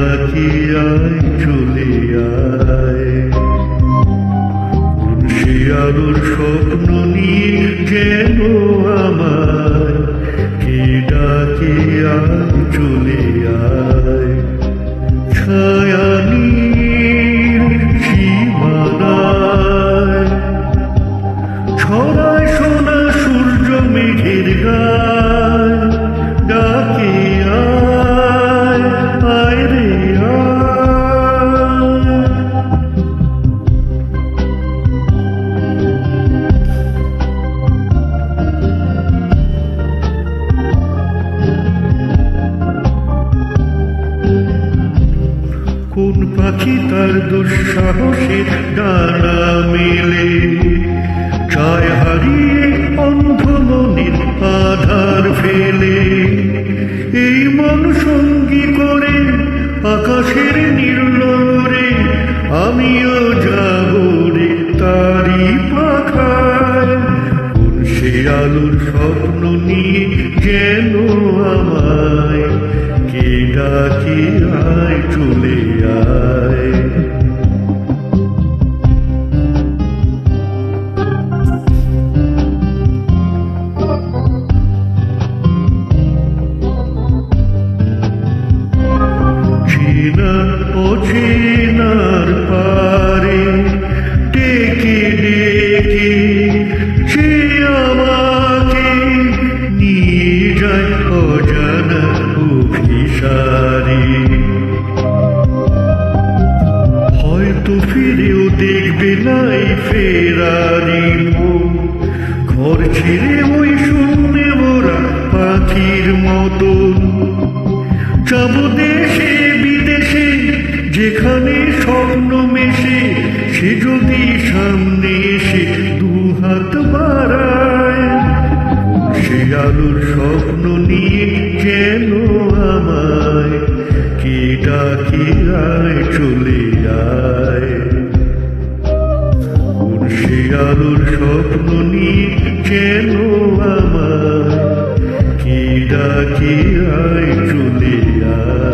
ডাকি আয় চলে আয়, কোন সে আলোর স্বপ্ন নিয়ে যেন আমায়, কে ডাকি আয় চলে আয়। ছায়ানীর সীমানায় ছড়ায় সোনা সূর্য মেঘের গায়, ডাকে আয় আয় রে আয়। কোন পাখি তার দুঃসাহসে ডানা মেলে, চায় হারিয়ে অন্ধ মনের আধার ফেলে। এই মন সঙ্গী করে আকাশের নির্লরে, আমিও যাব রে তারি পাখায়। কোন সে আলোর স্বপ্ন নিয়ে যেন আমায়, কে ডাকি আয় চলে আয়। অচেনার পারে ডেকে ডেকে সে আমাকে নিয়ে যায় অজানা অভিসারে। হয়তো ফিরেও দেখবে নাই ফেরারি মন, ঘর ছেড়ে ওই শূন্যে মোরা পাখির মতন। যাব দেশে বিদেশে যেখানে স্বপ্ন মেশে, সে যদি সামনে এসে দুহাত বাড়ায়। সে আলোর স্বপ্ন নিয়ে যেন আমায়, কে ডাকি আয় চলে আয়। কোন সে আলোর স্বপ্ন নিয়ে যেন আমায়, কে ডাকি আয় চলে আয়।